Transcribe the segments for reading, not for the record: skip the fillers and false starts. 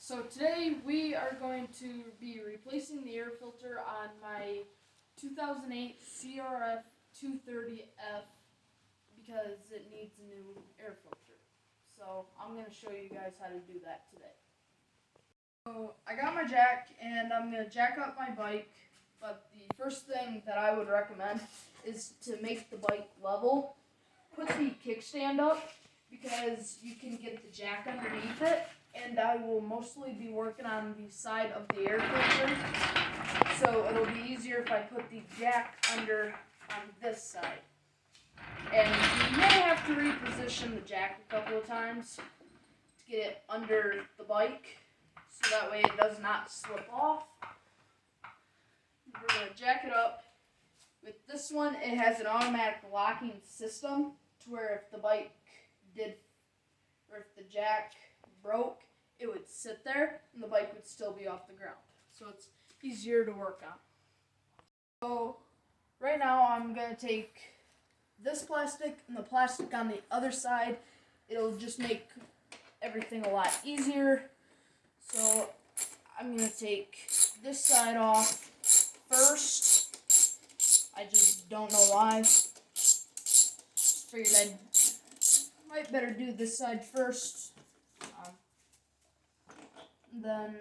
So today we are going to be replacing the air filter on my 2008 CRF 230F because it needs a new air filter. So I'm going to show you guys how to do that today. So I got my jack and I'm going to jack up my bike, but the first thing that I would recommend is to make the bike level. Put the kickstand up because you can get the jack underneath it. And I will mostly be working on the side of the air filter, so it'll be easier if I put the jack under on this side. And you may have to reposition the jack a couple of times to get it under the bike, so that way it does not slip off. We're going to jack it up. With this one, it has an automatic locking system to where if the bike or if the jack broke, it would sit there and the bike would still be off the ground. So it's easier to work on. So right now I'm going to take this plastic and the plastic on the other side. It'll just make everything a lot easier. So I'm going to take this side off first. I just don't know why. Just figured I might better do this side first. Then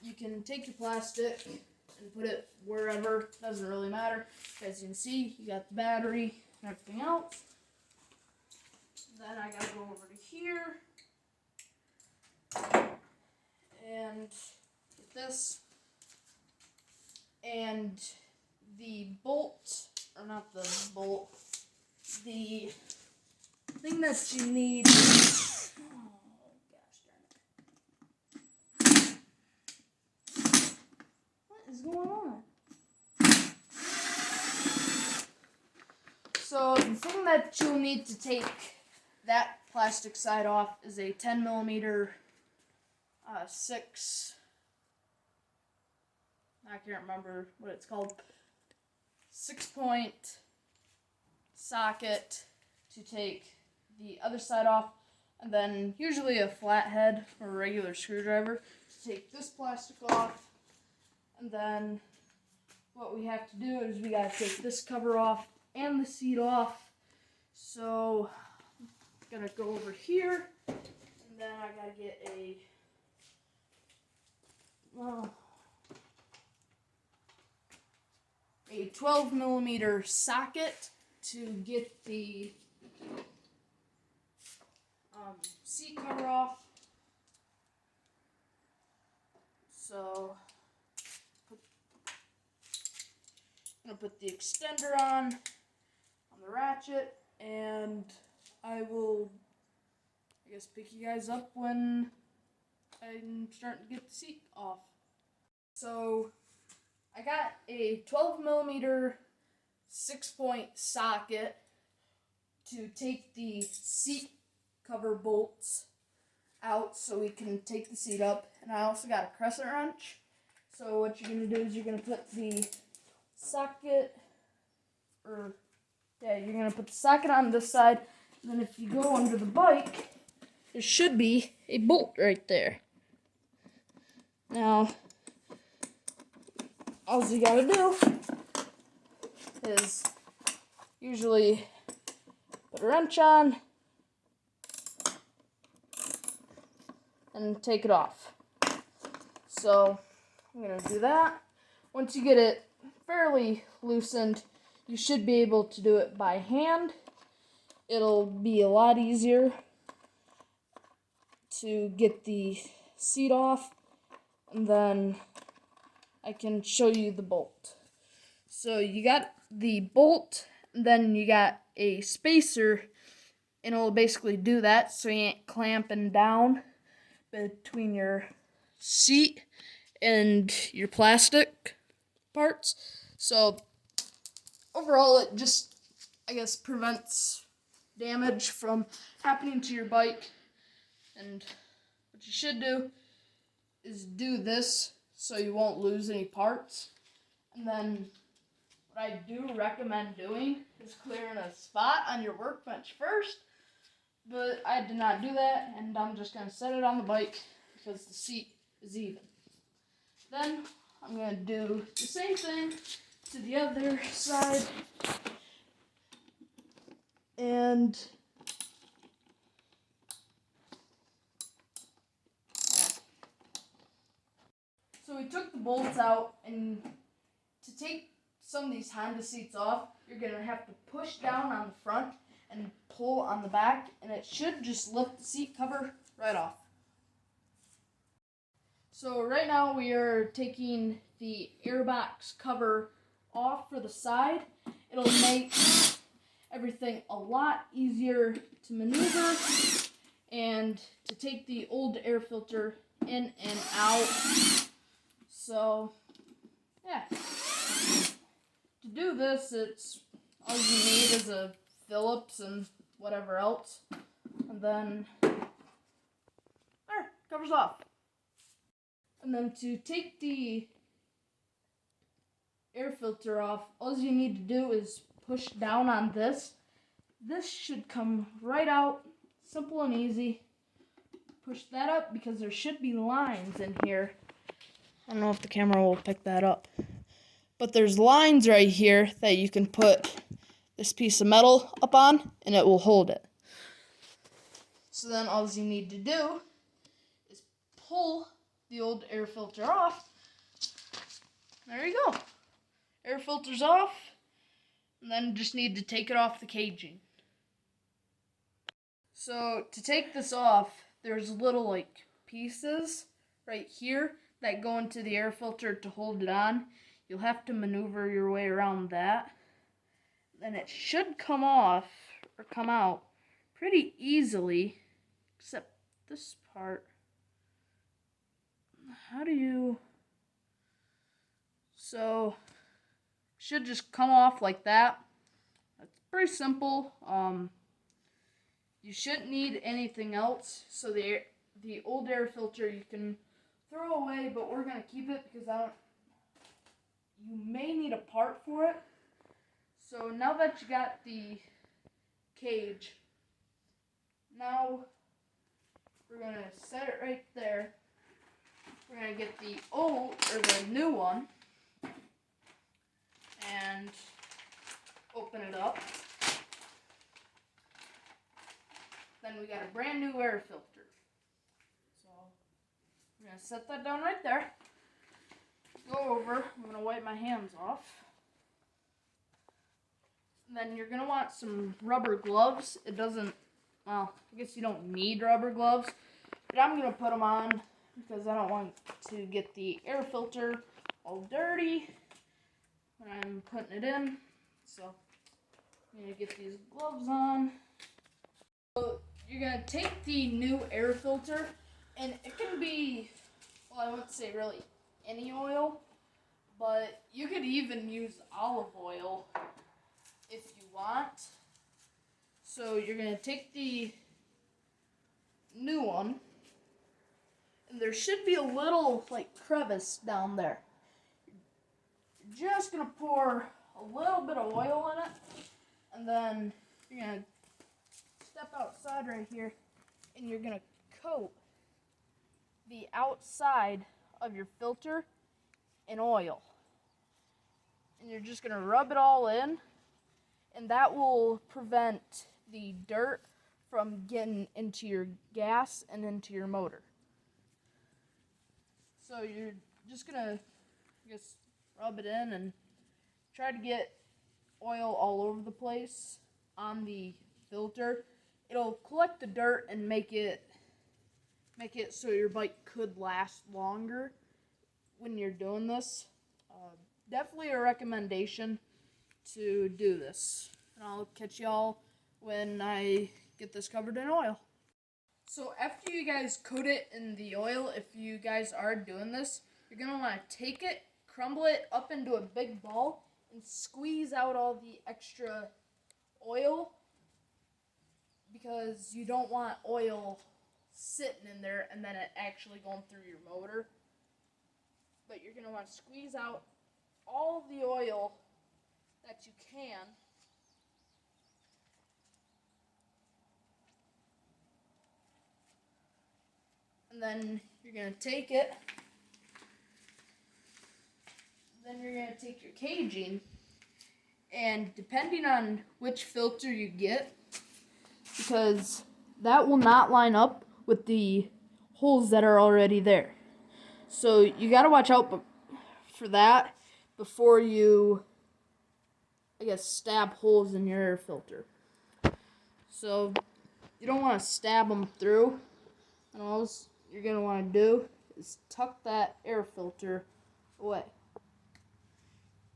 you can take your plastic and put it wherever, doesn't really matter. As you can see, you got the battery and everything else. Then I gotta go over to here and get this. And the bolt, or not the bolt, the thing that you need. So the thing that you'll need to take that plastic side off is a 10 millimeter 6. I can't remember what it's called. 6-point socket to take the other side off, and then usually a flathead or a regular screwdriver to take this plastic off. And then what we have to do is we gotta take this cover off and the seat off. So I'm gonna go over here, and then I gotta get a 12 millimeter socket to get the seat cover off. So I'm gonna put the extender on the ratchet, and I will, I guess, pick you guys up when I'm starting to get the seat off. So I got a 12 millimeter 6-point socket to take the seat cover bolts out so we can take the seat up, and I also got a crescent wrench. So what you're going to do is you're going to put the socket, you're going to put the socket on this side, and then if you go under the bike, there should be a bolt right there. Now, all you got to do is usually put a wrench on and take it off. So I'm going to do that. Once you get it fairly loosened, you should be able to do it by hand. It'll be a lot easier to get the seat off, and then I can show you the bolt. So you got the bolt, and then you got a spacer, and it'll basically do that so you ain't clamping down between your seat and your plastic parts. So overall, it just, I guess, prevents damage from happening to your bike. And what you should do is do this so you won't lose any parts. And then what I do recommend doing is clearing a spot on your workbench first. But I did not do that, and I'm just going to set it on the bike because the seat is even. Then I'm going to do the same thing to the other side. And so we took the bolts out, and to take some of these Honda seats off, you're going to have to push down on the front and pull on the back, and it should just lift the seat cover right off. So right now we are taking the airbox cover off for the side. It'll make everything a lot easier to maneuver and to take the old air filter in and out. So yeah, to do this, it's all you need is a Phillips and whatever else, and then there, cover's off. And then to take the air filter off, all you need to do is push down on this. This should come right out, simple and easy. Push that up because there should be lines in here. I don't know if the camera will pick that up, but there's lines right here that you can put this piece of metal up on, and it will hold it. So then all you need to do is pull the old air filter off. There you go. Air filter's off, and then just need to take it off the caging. So to take this off, there's little like pieces right here that go into the air filter to hold it on. You'll have to maneuver your way around that. Then it should come off or come out pretty easily, except this part. How do you... So, should just come off like that. That's pretty simple. You shouldn't need anything else. So the old air filter you can throw away, but we're gonna keep it because you may need a part for it. So now that you got the cage, now we're gonna set it right there. We're gonna get the new one and open it up. Then we got a brand new air filter. So we're gonna set that down right there. Go over, I'm gonna wipe my hands off. And then you're gonna want some rubber gloves. It doesn't, well, I guess you don't need rubber gloves, but I'm gonna put them on because I don't want to get the air filter all dirty when I'm putting it in. So I'm gonna get these gloves on. So you're gonna take the new air filter, and it can be, well, I wouldn't say really any oil, but you could even use olive oil if you want. So you're gonna take the new one, and there should be a little like crevice down there. You're just gonna pour a little bit of oil in it, and then you're gonna step outside right here, and you're gonna coat the outside of your filter in oil. And you're just gonna rub it all in, and that will prevent the dirt from getting into your gas and into your motor. So you're just gonna, I guess, rub it in and try to get oil all over the place on the filter. It'll collect the dirt and make it so your bike could last longer when you're doing this. Definitely a recommendation to do this. And I'll catch y'all when I get this covered in oil. So after you guys coat it in the oil, if you guys are doing this, you're going to want to take it, crumble it up into a big ball, and squeeze out all the extra oil, because you don't want oil sitting in there and then it actually going through your motor. But you're going to want to squeeze out all the oil that you can. And then you're going to take it. Then you're going to take your caging. And depending on which filter you get, because that will not line up with the holes that are already there. So you got to watch out for that before you, I guess, stab holes in your air filter. So you don't want to stab them through. And all you're going to want to do is tuck that air filter away.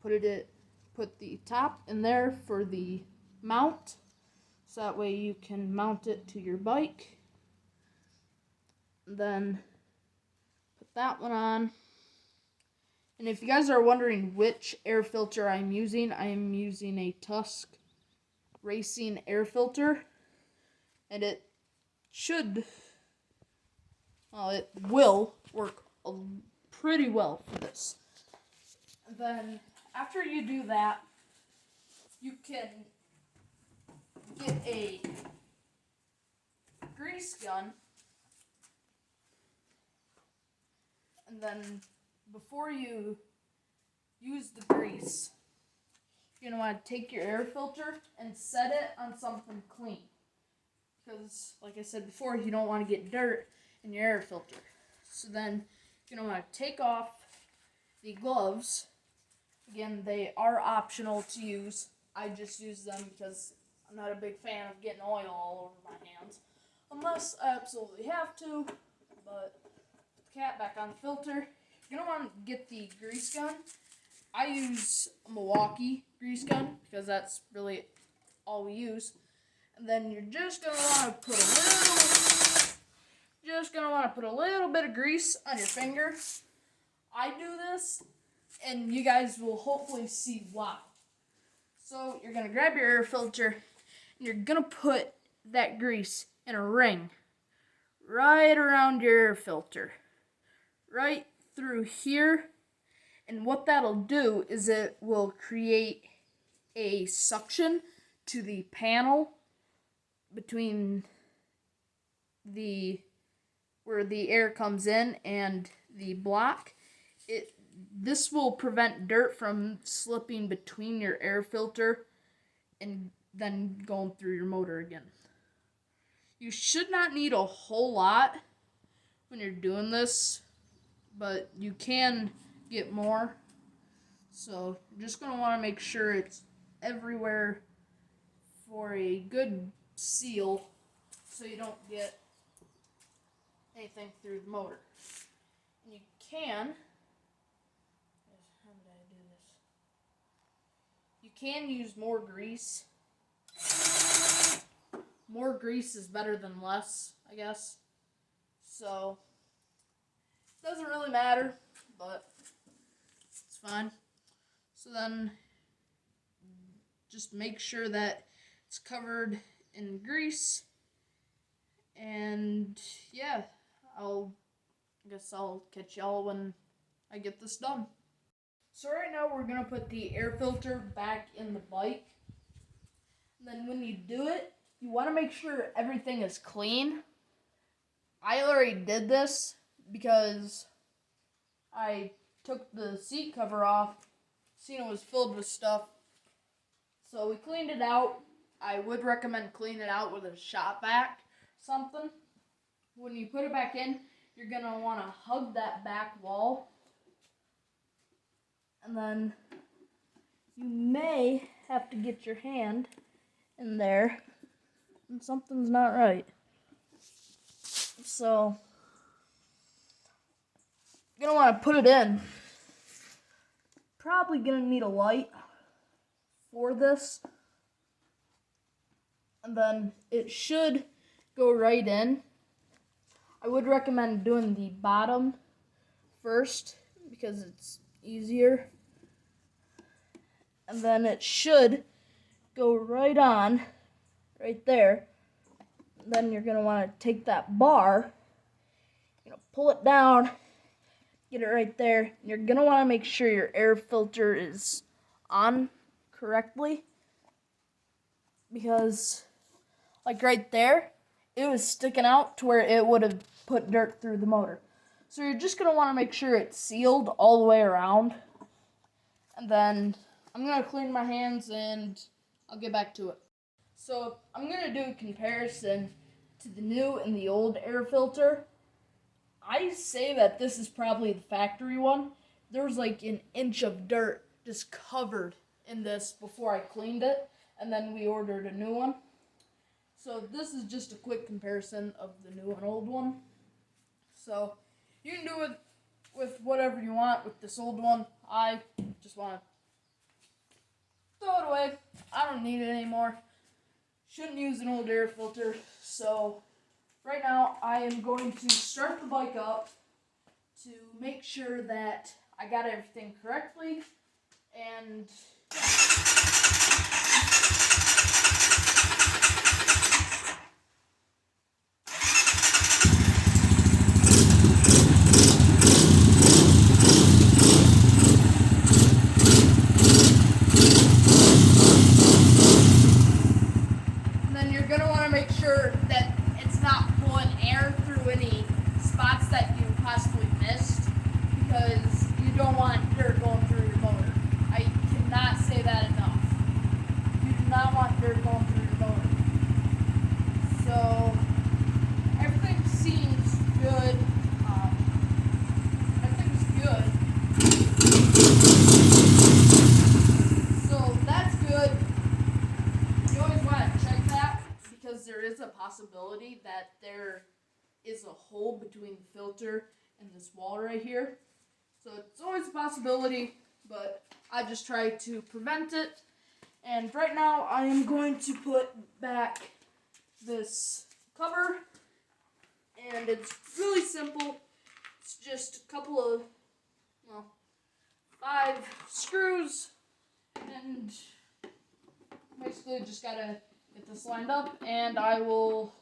Put the top in there for the mount, so that way you can mount it to your bike. Then put that one on. And if you guys are wondering which air filter I'm using a Tusk Racing air filter, and it will work pretty well for this. And then after you do that, you can get a grease gun, and then before you use the grease, you're going to want to take your air filter and set it on something clean. Because, like I said before, you don't want to get dirt in your air filter. So then you're going to want to take off the gloves. Again, they are optional to use. I just use them because I'm not a big fan of getting oil all over my hands. Unless I absolutely have to. But put the cap back on the filter. You're going to want to get the grease gun. I use a Milwaukee grease gun because that's really all we use. And then you're just going to want to put a little bit of grease on your finger. I do this, and you guys will hopefully see why. So you're going to grab your air filter, and you're going to put that grease in a ring right around your air filter, right through here. And what that'll do is it will create a suction to the panel between where the air comes in and the block. This will prevent dirt from slipping between your air filter and then going through your motor again. You should not need a whole lot when you're doing this, but you can get more. So you're just going to want to make sure it's everywhere for a good seal so you don't get anything through the motor. And you can, how did I do this? You can use more grease. More grease is better than less, I guess. So, it doesn't really matter, but it's fine. So then, just make sure that it's covered in grease. And yeah, I guess I'll catch y'all when I get this done. So right now we're going to put the air filter back in the bike. And then when you do it, you want to make sure everything is clean. I already did this because I took the seat cover off, seen it was filled with stuff. So we cleaned it out. I would recommend cleaning it out with a shop vac, something. When you put it back in, you're going to want to hug that back wall. And then you may have to get your hand in there, and something's not right. So, you're going to want to put it in. Probably going to need a light for this. And then it should go right in. I would recommend doing the bottom first because it's easier. And then it should go right on, right there. And then you're going to want to take that bar, pull it down, get it right there. And you're going to want to make sure your air filter is on correctly. Because, like right there, it was sticking out to where it would have put dirt through the motor. So you're just going to want to make sure it's sealed all the way around. And then I'm going to clean my hands and I'll get back to it. So I'm going to do a comparison to the new and the old air filter. I say that this is probably the factory one. There was like an inch of dirt just covered in this before I cleaned it, and then we ordered a new one. So this is just a quick comparison of the new and old one. So you can do it with whatever you want with this old one. I just want to throw it away. I don't need it anymore. Shouldn't use an old air filter. So right now I am going to start the bike up to make sure that I got everything correctly. And then you're going to want to make sure that it's not pulling air through any spots that you possibly missed, because you don't want dirt going through your motor. I cannot say that enough. You do not want dirt going through your motor. So everything seems good. Everything's good. So that's good. You always want to check that, because there is a possibility that there is a hole between the filter and this wall right here. So it's always a possibility, but I just try to prevent it. And right now I am going to put back this cover, and it's really simple. It's just a couple of, 5 screws, and basically just gotta get this lined up, and I will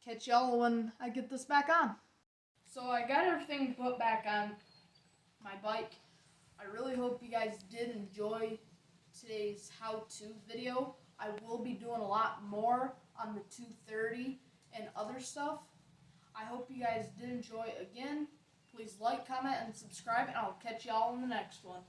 catch y'all when I get this back on. So I got everything put back on my bike. I really hope you guys did enjoy today's how-to video. I will be doing a lot more on the 230 and other stuff. I hope you guys did enjoy. Again, please like, comment, and subscribe, and I'll catch y'all in the next one.